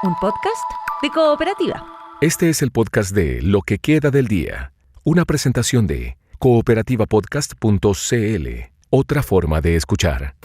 un podcast de Cooperativa. Este es el podcast de Lo que queda del día, una presentación de cooperativapodcast.cl, otra forma de escuchar.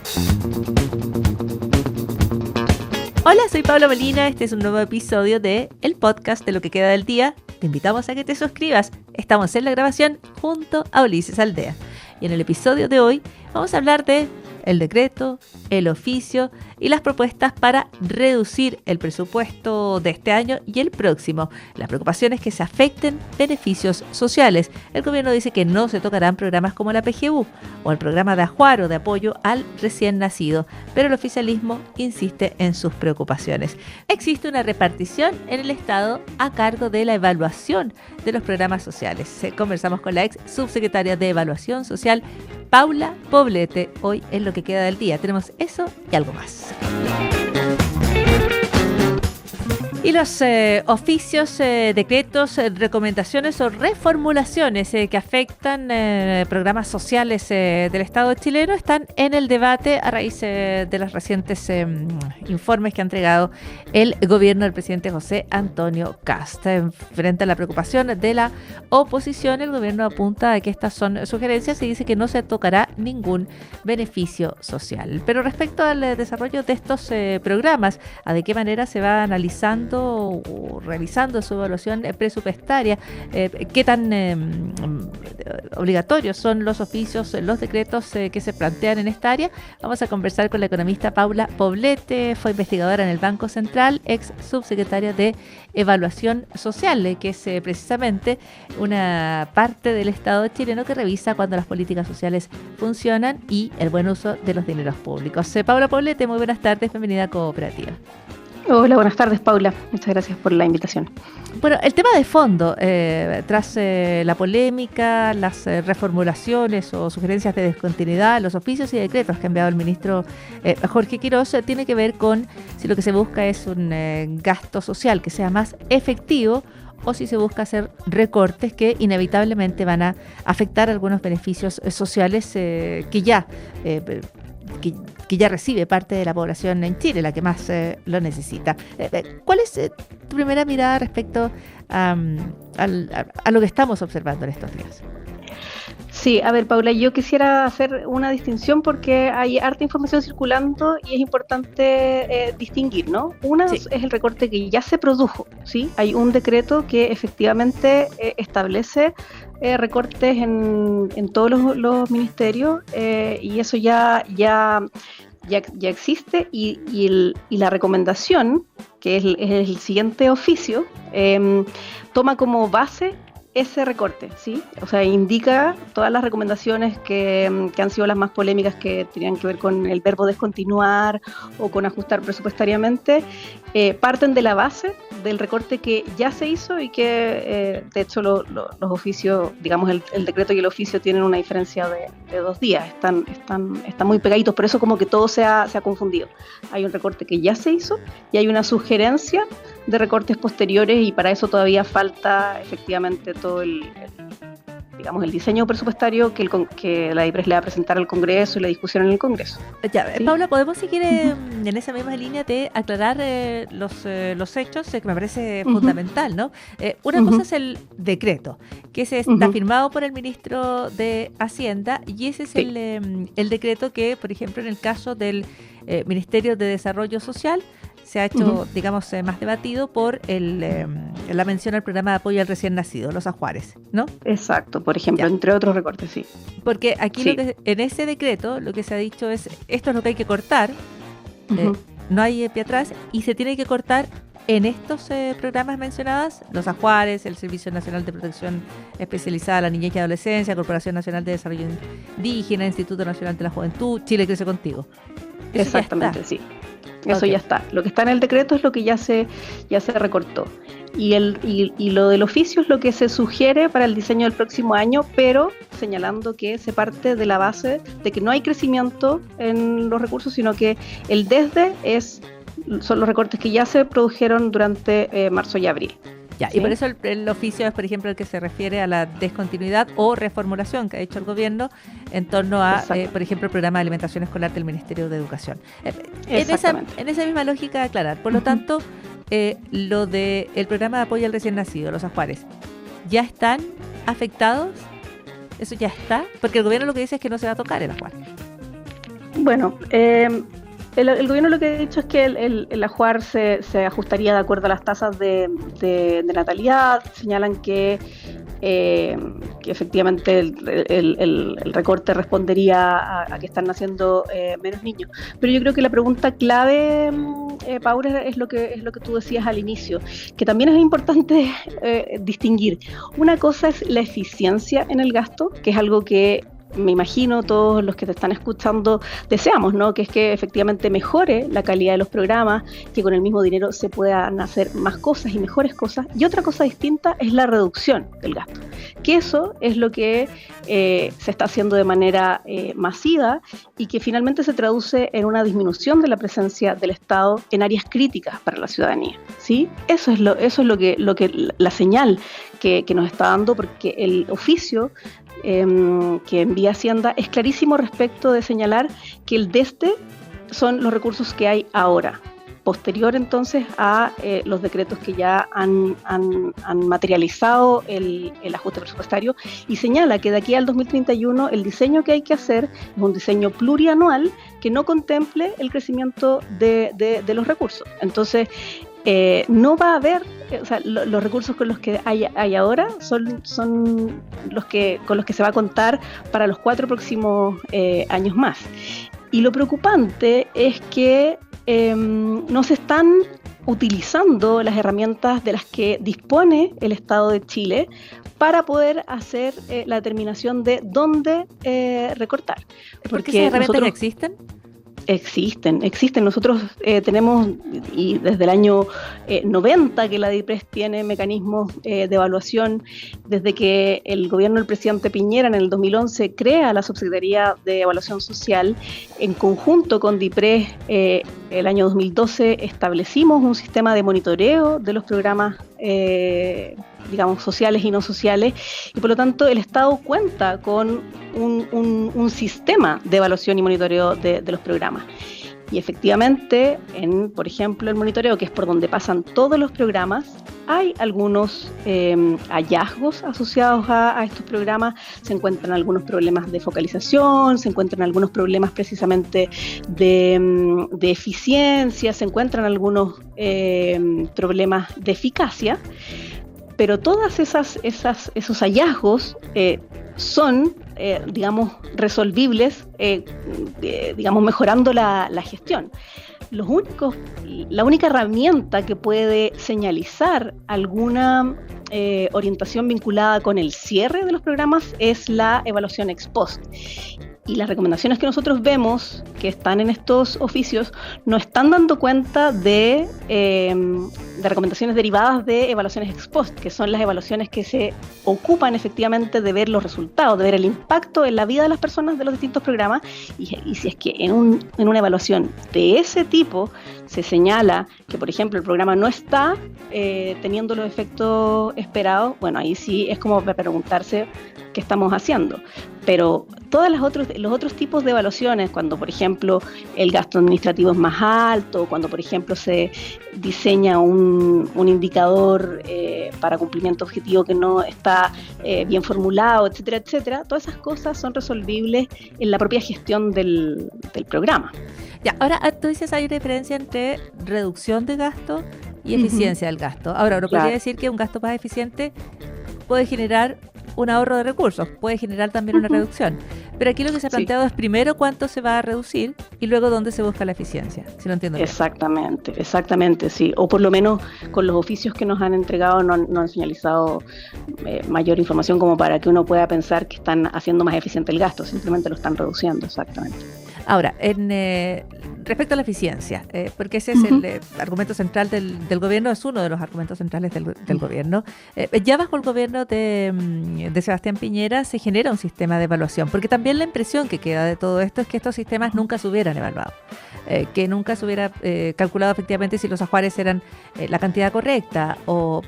Hola, soy Paula Molina, este es un nuevo episodio de el podcast de Lo que queda del día. Te invitamos a que te suscribas. Estamos en la grabación junto a Ulises Aldea. Y en el episodio de hoy vamos a hablar de el decreto, el oficio y las propuestas para reducir el presupuesto de este año y el próximo. La preocupación es que se afecten beneficios sociales. El gobierno dice que no se tocarán programas como la PGU o el programa de ajuar o de apoyo al recién nacido, pero el oficialismo insiste en sus preocupaciones. Existe una repartición en el Estado a cargo de la evaluación de los programas sociales. Conversamos con la ex subsecretaria de Evaluación Social, Paula Poblete, hoy en Lo que queda del día. Tenemos eso y algo más. Y los oficios, decretos, recomendaciones o reformulaciones que afectan programas sociales del Estado chileno están en el debate a raíz de los recientes informes que ha entregado el gobierno del presidente José Antonio Kast. Frente a la preocupación de la oposición, el gobierno apunta a que estas son sugerencias y dice que no se tocará ningún beneficio social. Pero respecto al desarrollo de estos programas, ¿a de qué manera se va analizando o realizando su evaluación presupuestaria? ¿Qué tan obligatorios son los oficios, los decretos que se plantean en esta área? Vamos a conversar con la economista Paula Poblete, fue investigadora en el Banco Central, ex subsecretaria de Evaluación Social, que es precisamente una parte del Estado chileno que revisa cuando las políticas sociales funcionan y el buen uso de los dineros públicos. Paula Poblete, muy buenas tardes, bienvenida a Cooperativa. Hola, buenas tardes, Paula. Muchas gracias por la invitación. Bueno, el tema de fondo, tras la polémica, las reformulaciones o sugerencias de discontinuidad, los oficios y decretos que ha enviado el ministro Jorge Quirós, tiene que ver con si lo que se busca es un gasto social que sea más efectivo o si se busca hacer recortes que inevitablemente van a afectar algunos beneficios sociales que ya recibe parte de la población en Chile, la que más lo necesita. ¿Cuál es tu primera mirada respecto a lo que estamos observando en estos días? Sí, a ver, Paula, yo quisiera hacer una distinción porque hay harta información circulando y es importante distinguir, ¿no? Una es el recorte que ya se produjo, ¿sí? Hay un decreto que efectivamente establece recortes en todos los ministerios y eso ya existe y la recomendación, que es el siguiente oficio, toma como base ese recorte, ¿sí? O sea, indica todas las recomendaciones que han sido las más polémicas, que tenían que ver con el verbo descontinuar o con ajustar presupuestariamente, parten de la base del recorte que ya se hizo y que, de hecho, los oficios, digamos, el decreto y el oficio tienen una diferencia de 2 días, están muy pegaditos, por eso como que todo se ha confundido. Hay un recorte que ya se hizo y hay una sugerencia de recortes posteriores y para eso todavía falta efectivamente todo el diseño presupuestario que la IPRES le va a presentar al Congreso y la discusión en el Congreso. Ya, ¿sí? Paula, ¿podemos seguir en esa misma línea de aclarar los hechos que me parece fundamental, ¿no? Una cosa es el decreto, que está firmado por el ministro de Hacienda y ese es el decreto que, por ejemplo, en el caso del Ministerio de Desarrollo Social, se ha hecho, digamos, más debatido por la mención al programa de apoyo al recién nacido, los ajuares, ¿no? Exacto, por ejemplo, entre otros recortes, sí. Porque aquí en ese decreto lo que se ha dicho es, esto es lo que hay que cortar, no hay pie atrás, y se tiene que cortar en estos programas mencionados, los ajuares, el Servicio Nacional de Protección Especializada a la Niñez y Adolescencia, Corporación Nacional de Desarrollo Indígena, Instituto Nacional de la Juventud, Chile Crece Contigo. Eso exactamente, sí. Eso ya está. Lo que está en el decreto es lo que ya se recortó. Y lo del oficio es lo que se sugiere para el diseño del próximo año, pero señalando que se parte de la base de que no hay crecimiento en los recursos, sino que el son los recortes que ya se produjeron durante marzo y abril. Ya, ¿sí? Y por eso el oficio es, por ejemplo, el que se refiere a la descontinuidad o reformulación que ha hecho el gobierno en torno a, por ejemplo, el programa de alimentación escolar del Ministerio de Educación. En esa misma lógica de aclarar, por lo tanto, lo del programa de apoyo al recién nacido, los ajuares, ¿ya están afectados? ¿Eso ya está? Porque el gobierno lo que dice es que no se va a tocar el ajuar. Bueno, el gobierno lo que ha dicho es que el ajuar se ajustaría de acuerdo a las tasas de natalidad. Señalan que efectivamente el recorte respondería a que están naciendo menos niños. Pero yo creo que la pregunta clave, Paula, es lo que tú decías al inicio, que también es importante distinguir. Una cosa es la eficiencia en el gasto, que es algo que me imagino todos los que te están escuchando deseamos, ¿no? Que es que efectivamente mejore la calidad de los programas, que con el mismo dinero se puedan hacer más cosas y mejores cosas. Y otra cosa distinta es la reducción del gasto, que eso es lo que se está haciendo de manera masiva y que finalmente se traduce en una disminución de la presencia del Estado en áreas críticas para la ciudadanía, ¿sí? Eso es lo que la señal que nos está dando, porque el oficio que envía Hacienda es clarísimo respecto de señalar que el DESTE son los recursos que hay ahora, posterior entonces a los decretos que ya han materializado el ajuste presupuestario, y señala que de aquí al 2031 el diseño que hay que hacer es un diseño plurianual que no contemple el crecimiento de los recursos. Entonces, no va a haber, o sea, los recursos con los que hay ahora son con los que se va a contar para los 4 próximos años más. Y lo preocupante es que no se están utilizando las herramientas de las que dispone el Estado de Chile para poder hacer la determinación de dónde recortar. ¿Por qué esas herramientas no existen? Existen. Nosotros tenemos, y desde el año 90 que la DIPRES tiene mecanismos de evaluación, desde que el gobierno del presidente Piñera en el 2011 crea la Subsecretaría de Evaluación Social. En conjunto con DIPRES, el año 2012 establecimos un sistema de monitoreo de los programas digamos, sociales y no sociales, y por lo tanto el Estado cuenta con un sistema de evaluación y monitoreo de los programas. Y efectivamente, por ejemplo, el monitoreo, que es por donde pasan todos los programas, hay algunos hallazgos asociados a estos programas. Se encuentran algunos problemas de focalización, se encuentran algunos problemas precisamente de eficiencia, se encuentran algunos problemas de eficacia, pero todas esos hallazgos son, digamos, resolvibles, digamos, mejorando la gestión. La única herramienta que puede señalizar alguna orientación vinculada con el cierre de los programas es la evaluación ex post. Y las recomendaciones que nosotros vemos que están en estos oficios no están dando cuenta de recomendaciones derivadas de evaluaciones ex post, que son las evaluaciones que se ocupan efectivamente de ver los resultados, de ver el impacto en la vida de las personas de los distintos programas. Y si es que en una evaluación de ese tipo se señala que, por ejemplo, el programa no está teniendo los efectos esperados, bueno, ahí sí es como preguntarse qué estamos haciendo. Pero todos los otros tipos de evaluaciones, cuando por ejemplo el gasto administrativo es más alto, cuando por ejemplo se diseña un indicador para cumplimiento objetivo que no está bien formulado, etcétera, etcétera, todas esas cosas son resolvibles en la propia gestión del programa. Ya, ahora tú dices hay diferencia entre reducción de gasto y eficiencia del gasto. Ahora, uno podría decir que un gasto más eficiente puede generar un ahorro de recursos, puede generar también una reducción. Pero aquí lo que se ha planteado es primero cuánto se va a reducir y luego dónde se busca la eficiencia, si lo entiendo bien. Exactamente, sí. O por lo menos con los oficios que nos han entregado no han señalizado mayor información como para que uno pueda pensar que están haciendo más eficiente el gasto, simplemente lo están reduciendo, exactamente. Ahora, respecto a la eficiencia, porque ese es el argumento central del gobierno, es uno de los argumentos centrales del gobierno. Ya bajo el gobierno de Sebastián Piñera se genera un sistema de evaluación, porque también la impresión que queda de todo esto es que estos sistemas nunca se hubieran evaluado, que nunca se hubiera calculado efectivamente si los ajuares eran la cantidad correcta o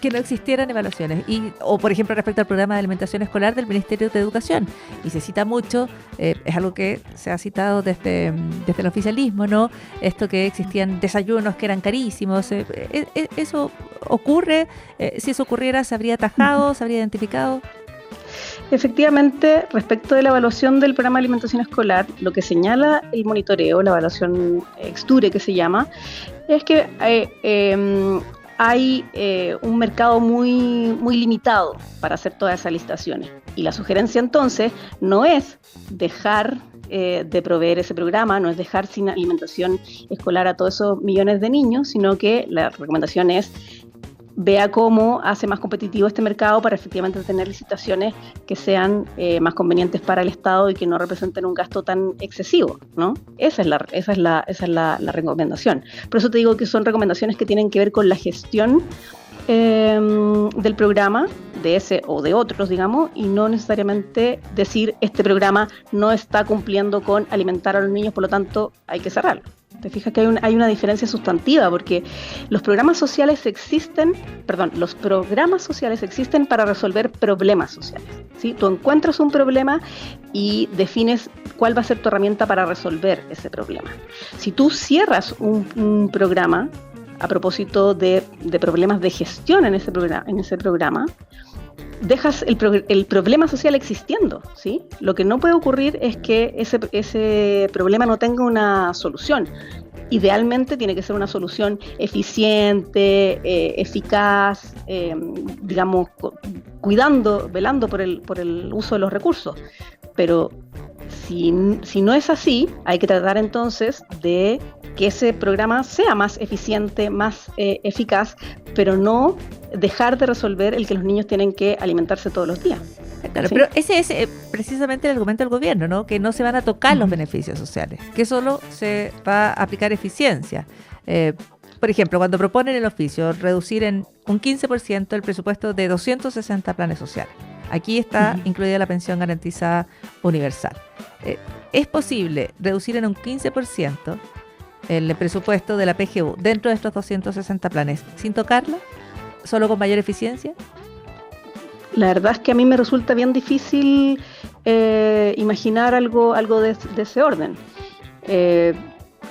que no existieran evaluaciones. O, por ejemplo, respecto al programa de alimentación escolar del Ministerio de Educación. Y se cita mucho, es algo que se ha citado desde el oficialismo, ¿no? Esto que existían desayunos que eran carísimos. ¿Eso ocurre? Si eso ocurriera, ¿se habría atajado, se habría identificado? Efectivamente, respecto de la evaluación del programa de alimentación escolar, lo que señala el monitoreo, la evaluación Exture que se llama, es que hay un mercado muy, muy limitado para hacer todas esas licitaciones. Y la sugerencia entonces no es dejar de proveer ese programa, no es dejar sin alimentación escolar a todos esos millones de niños, sino que la recomendación es vea cómo hace más competitivo este mercado para efectivamente tener licitaciones que sean más convenientes para el Estado y que no representen un gasto tan excesivo, ¿no? Esa es la recomendación. Por eso te digo que son recomendaciones que tienen que ver con la gestión del programa, de ese o de otros, digamos, y no necesariamente decir este programa no está cumpliendo con alimentar a los niños, por lo tanto hay que cerrarlo. Te fijas que hay una diferencia sustantiva, porque los programas sociales existen para resolver problemas sociales, ¿sí? Tú encuentras un problema y defines cuál va a ser tu herramienta para resolver ese problema. Si tú cierras un programa a propósito de problemas de gestión en ese programa, dejas el problema social existiendo, ¿sí? Lo que no puede ocurrir es que ese problema no tenga una solución. Idealmente tiene que ser una solución eficiente, eficaz, digamos, velando por el uso de los recursos. Pero si no es así, hay que tratar entonces de que ese programa sea más eficiente, más eficaz, pero no dejar de resolver el que los niños tienen que alimentarse todos los días. Claro, ¿sí? Pero ese es precisamente el argumento del gobierno, ¿no? Que no se van a tocar los beneficios sociales, que solo se va a aplicar eficiencia. Por ejemplo, cuando proponen el oficio reducir en un 15% el presupuesto de 260 planes sociales. Aquí está incluida la pensión garantizada universal. ¿Es posible reducir en un 15% el presupuesto de la PGU dentro de estos 260 planes sin tocarla? ¿Solo con mayor eficiencia? La verdad es que a mí me resulta bien difícil imaginar algo de ese orden.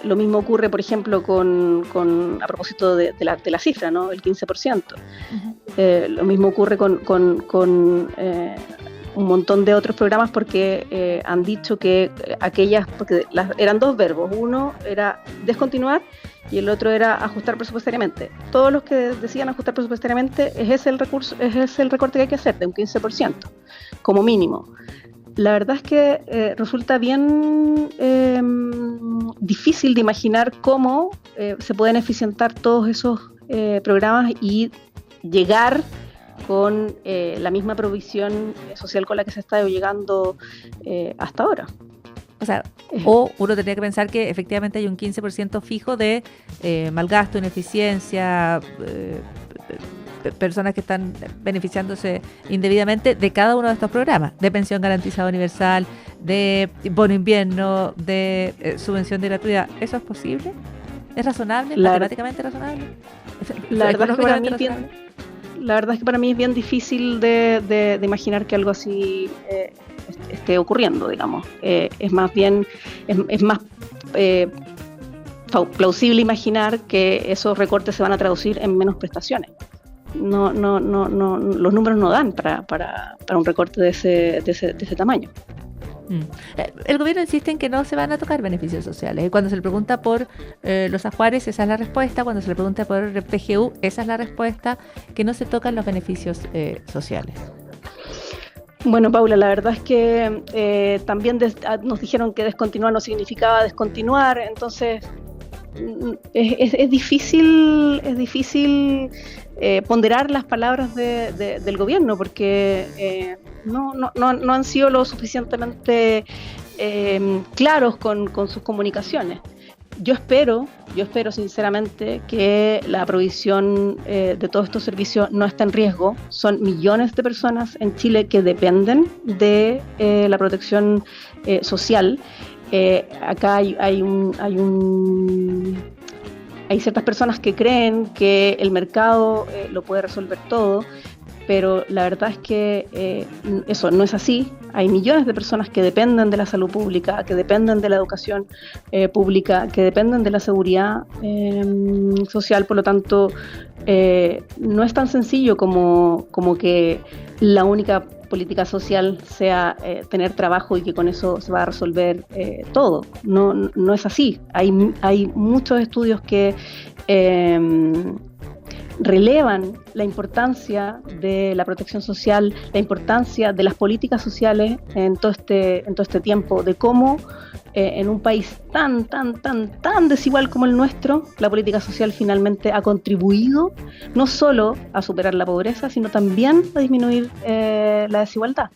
Lo mismo ocurre, por ejemplo, a propósito de la cifra, ¿no? El 15%. Lo mismo ocurre con un montón de otros programas, porque han dicho que porque eran dos verbos, uno era descontinuar y el otro era ajustar presupuestariamente. Todos los que decían ajustar presupuestariamente es el recorte que hay que hacer, de un 15%, como mínimo. La verdad es que resulta bien difícil de imaginar cómo se pueden eficientar todos esos programas y llegar con la misma provisión social con la que se ha estado llegando hasta ahora. O sea, o uno tendría que pensar que efectivamente hay un 15% fijo de malgasto, ineficiencia, personas que están beneficiándose indebidamente de cada uno de estos programas, de pensión garantizada universal, de bono invierno, de subvención de gratuidad. ¿Eso es posible? ¿Es razonable? ¿Matemáticamente razonable? La verdad es que para mí es bien difícil de imaginar que algo así esté ocurriendo, digamos. Es más plausible imaginar que esos recortes se van a traducir en menos prestaciones. No, los números no dan para un recorte de ese tamaño. El gobierno insiste en que no se van a tocar beneficios sociales. Cuando se le pregunta por los ajuares, esa es la respuesta. Cuando se le pregunta por PGU, esa es la respuesta, que no se tocan los beneficios sociales. Bueno, Paula, la verdad es que también nos dijeron que descontinuar no significaba descontinuar, entonces es difícil ponderar las palabras del gobierno, porque no han sido lo suficientemente claros con sus comunicaciones. Yo espero sinceramente que la provisión de todos estos servicios no esté en riesgo. Son millones de personas en Chile que dependen de la protección social. Acá hay hay ciertas personas que creen que el mercado lo puede resolver todo, pero la verdad es que eso no es así. Hay millones de personas que dependen de la salud pública, que dependen de la educación pública, que dependen de la seguridad social. Por lo tanto, no es tan sencillo como que la única política social sea tener trabajo y que con eso se va a resolver todo. No es así. Hay muchos estudios que relevan la importancia de la protección social, la importancia de las políticas sociales en todo este tiempo, de cómo en un país tan desigual como el nuestro, la política social finalmente ha contribuido no solo a superar la pobreza, sino también a disminuir la desigualdad.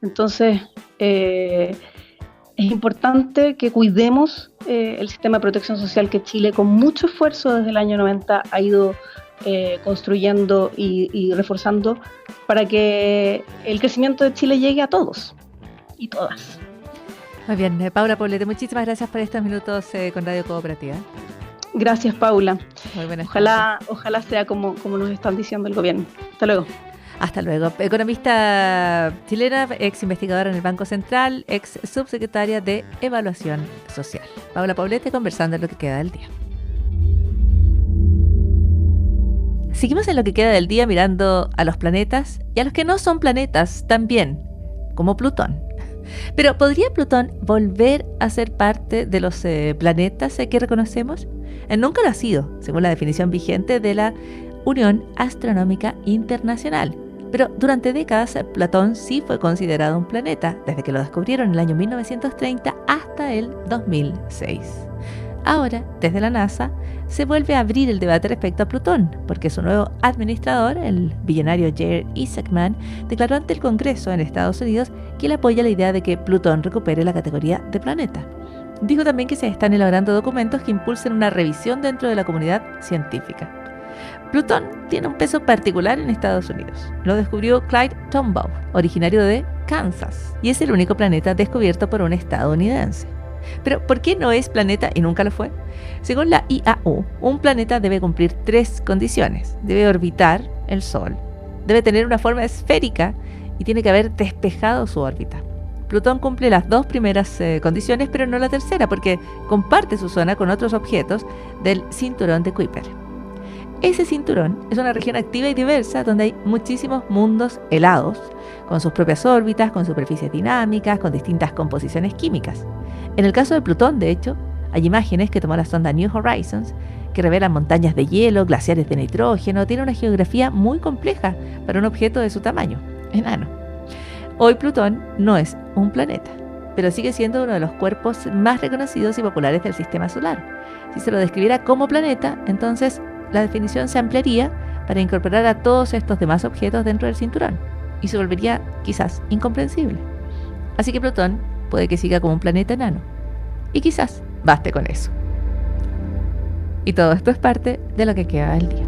Entonces, es importante que cuidemos el sistema de protección social que Chile, con mucho esfuerzo desde el año 90, ha ido construyendo y reforzando para que el crecimiento de Chile llegue a todos y todas. Muy bien, Paula Poblete, muchísimas gracias por estos minutos con Radio Cooperativa. Gracias, Paula. Muy buenas Ojalá sea como nos están diciendo el gobierno. Hasta luego. Hasta luego. Economista chilena, ex investigadora en el Banco Central, ex subsecretaria de Evaluación Social. Paula Poblete conversando en lo que queda del día. Seguimos en lo que queda del día mirando a los planetas y a los que no son planetas también, como Plutón. Pero ¿podría Plutón volver a ser parte de los planetas que reconocemos? Nunca lo ha sido, según la definición vigente de la Unión Astronómica Internacional. Pero durante décadas Plutón sí fue considerado un planeta, desde que lo descubrieron en el año 1930 hasta el 2006. Ahora, desde la NASA, se vuelve a abrir el debate respecto a Plutón, porque su nuevo administrador, el billonario J.R. Isaacman, declaró ante el Congreso en Estados Unidos que él apoya la idea de que Plutón recupere la categoría de planeta. Dijo también que se están elaborando documentos que impulsen una revisión dentro de la comunidad científica. Plutón tiene un peso particular en Estados Unidos. Lo descubrió Clyde Tombaugh, originario de Kansas, y es el único planeta descubierto por un estadounidense. Pero, ¿por qué no es planeta y nunca lo fue? Según la IAU, un planeta debe cumplir 3 condiciones. Debe orbitar el Sol, debe tener una forma esférica y tiene que haber despejado su órbita. Plutón cumple las 2 primeras condiciones, pero no la tercera, porque comparte su zona con otros objetos del cinturón de Kuiper. Ese cinturón es una región activa y diversa donde hay muchísimos mundos helados, con sus propias órbitas, con superficies dinámicas, con distintas composiciones químicas. En el caso de Plutón, de hecho, hay imágenes que tomó la sonda New Horizons que revelan montañas de hielo, glaciares de nitrógeno. Tiene una geografía muy compleja para un objeto de su tamaño, enano. Hoy Plutón no es un planeta, pero sigue siendo uno de los cuerpos más reconocidos y populares del sistema solar. Si se lo describiera como planeta, entonces la definición se ampliaría para incorporar a todos estos demás objetos dentro del cinturón y se volvería quizás incomprensible. Así que Plutón puede que siga como un planeta enano y quizás baste con eso. Y todo esto es parte de lo que queda del día.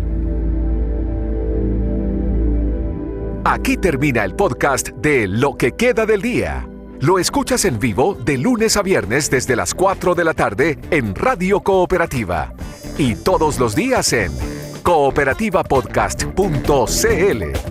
Aquí termina el podcast de Lo que queda del día. Lo escuchas en vivo de lunes a viernes desde las 4 de la tarde en Radio Cooperativa y todos los días en cooperativapodcast.cl.